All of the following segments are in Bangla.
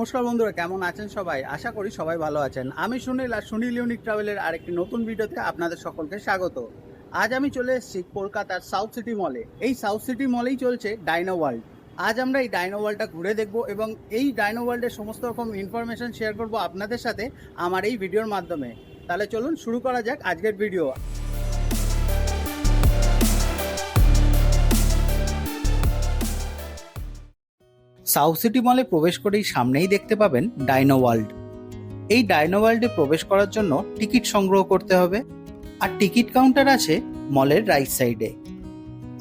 নমস্কার বন্ধুরা, কেমন আছেন সবাই? আশা করি সবাই ভালো আছেন। আমি সুনীল আর সুনীল ইউনিক ট্রাভেলের আরেকটি নতুন ভিডিওতে আপনাদের সকলকে স্বাগত। আজ আমি চলে এসেছি কলকাতার সাউথ সিটি মলে। এই সাউথ সিটি মলেই চলছে ডাইনো ওয়ার্ল্ড। আজ আমরা এই ডাইনো ওয়ার্ল্ডটা ঘুরে দেখব এবং এই ডাইনো ওয়ার্ল্ডের সমস্ত রকম ইনফরমেশন শেয়ার করব আপনাদের সাথে আমার এই ভিডিওর মাধ্যমে। তাহলে চলুন শুরু করা যাক আজকের ভিডিও। সাউথ সিটি মলে প্রবেশ করেই সামনেই দেখতে পাবেন ডাইনো ওয়ার্ল্ড। এই ডাইনো ওয়ার্ল্ডে প্রবেশ করার জন্য টিকিট সংগ্রহ করতে হবে, আর টিকিট কাউন্টার আছে মলের রাইট সাইডে।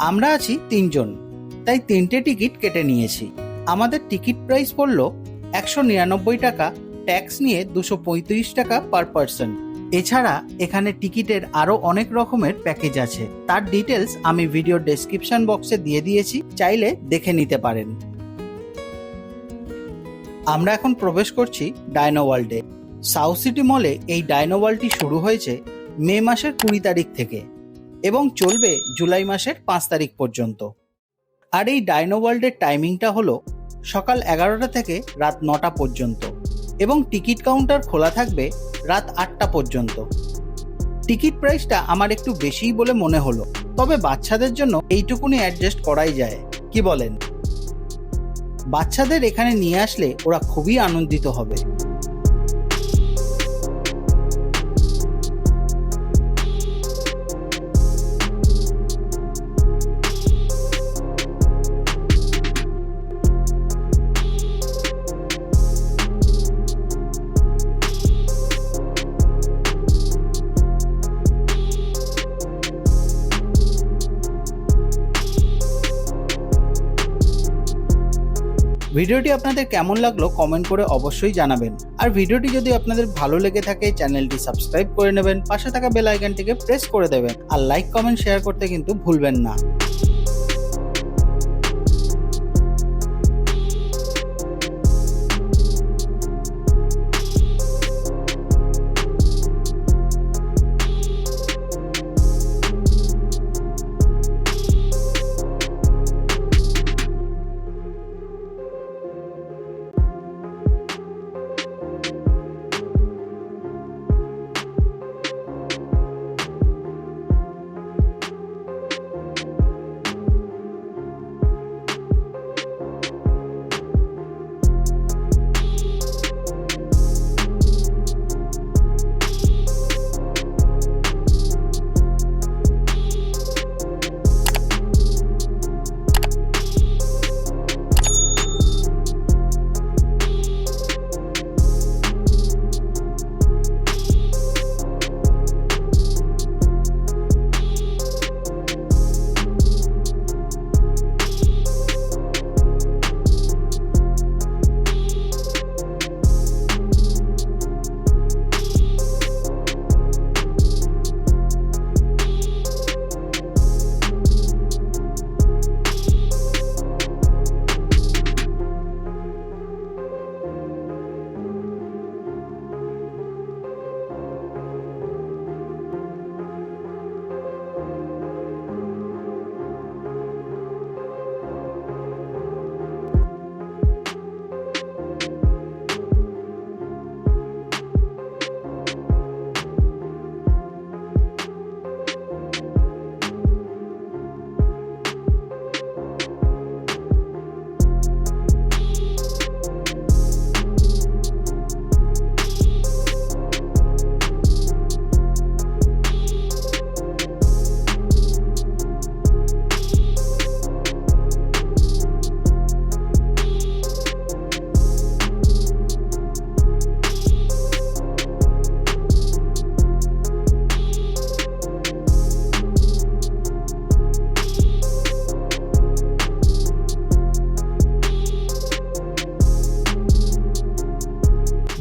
আমরা আছি 3 জন, তাই 3টে টিকিট কেটে নিয়েছি। আমাদের টিকিট প্রাইস পড়ল 199 টাকা, ট্যাক্স নিয়ে 235 টাকা পার পারসন। এছাড়া এখানে টিকিটের আরো অনেক রকমের প্যাকেজ আছে, তার ডিটেলস আমি ভিডিওর ডেসক্রিপশন বক্সে দিয়ে দিয়েছি, চাইলে দেখে নিতে পারেন। আমরা এখন প্রবেশ করছি ডাইনো ওয়ার্ল্ডে। সাউথ সিটি মলে এই ডাইনো ওয়ার্ল্ডটি শুরু হয়েছে মে মাসের 20 তারিখ থেকে এবং চলবে জুলাই মাসের 5 তারিখ পর্যন্ত। আর এই ডাইনো ওয়ার্ল্ডের টাইমিংটা হলো সকাল 11টা থেকে রাত 9টা পর্যন্ত এবং টিকিট কাউন্টার খোলা থাকবে রাত 8টা পর্যন্ত। টিকিট প্রাইসটা আমার একটু বেশিই বলে মনে হলো, তবে বাচ্চাদের জন্য এইটুকুনি অ্যাডজাস্ট করাই যায়, কি বলেন? বাচ্চাদের এখানে নিয়ে আসলে ওরা খুবই আনন্দিত হবে। ভিডিওটি আপনাদের কেমন লাগলো কমেন্ট করে অবশ্যই জানাবেন। আর ভিডিওটি যদি আপনাদের ভালো লেগে থাকে চ্যানেলটি সাবস্ক্রাইব করে নেবেন, পাশে থাকা বেল আইকনটিকে প্রেস করে দেবেন, আর লাইক কমেন্ট শেয়ার করতে কিন্তু ভুলবেন না।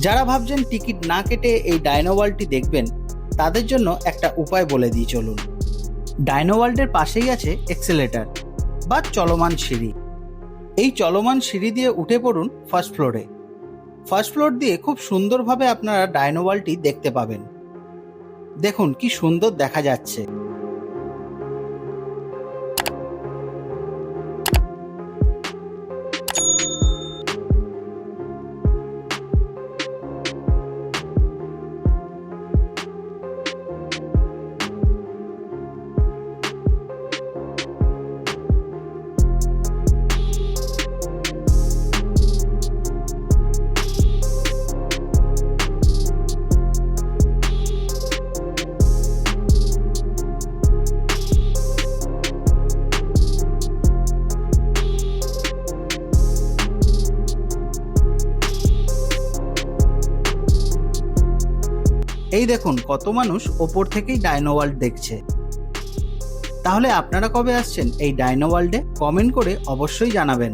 যারা ভাবছেন টিকিট না কেটে এই ডাইনো ওয়ার্ল্ডটি দেখবেন, তাদের জন্য একটা উপায় বলে দিই চলুন। ডাইনো ওয়ার্ল্ডের পাশেই আছে এক্সেলেটর বা চলমান সিঁড়ি। এই চলমান সিঁড়ি দিয়ে উঠে পড়ুন ফার্স্ট ফ্লোরে। ফার্স্ট ফ্লোর দিয়ে খুব সুন্দরভাবে আপনারা ডাইনো ওয়ার্ল্ডটি দেখতে পাবেন। দেখুন কি সুন্দর দেখা যাচ্ছে। এই দেখুন কত মানুষ ওপর থেকেই ডাইনো ওয়ার্ল্ড দেখছে। তাহলে আপনারা কবে আসছেন এই ডাইনো ওয়ার্ল্ডে? কমেন্ট করে অবশ্যই জানাবেন।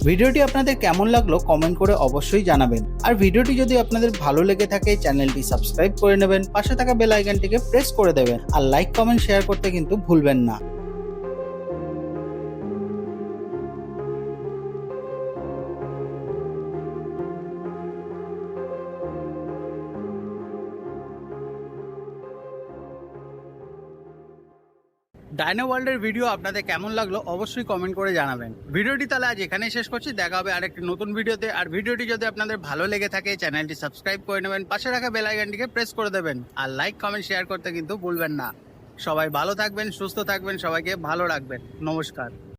ভিডিওটি আপনাদের কেমন লাগলো কমেন্ট করে অবশ্যই জানাবেন। আর ভিডিওটি যদি আপনাদের ভালো লেগে থাকে চ্যানেলটি সাবস্ক্রাইব করে নেবেন, পাশে থাকা বেল আইকনটিকে প্রেস করে দেবেন আর লাইক কমেন্ট শেয়ার করতে কিন্তু ভুলবেন না। ডাইনো ওয়ার্ল্ডের ভিডিও আপনাদের কেমন লাগলো অবশ্যই কমেন্ট করে জানাবেন। ভিডিওটি তাহলে আজ এখানেই শেষ করছি, দেখা হবে আরেকটি নতুন ভিডিওতে। আর ভিডিওটি যদি আপনাদের ভালো লেগে থাকে চ্যানেলটি সাবস্ক্রাইব করে নেবেন, পাশে রাখা বেল আইকনটিকে প্রেস করে দেবেন আর লাইক কমেন্ট শেয়ার করতে কিন্তু ভুলবেন না। সবাই ভালো থাকবেন, সুস্থ থাকবেন, সবাইকে ভালো রাখবেন। নমস্কার।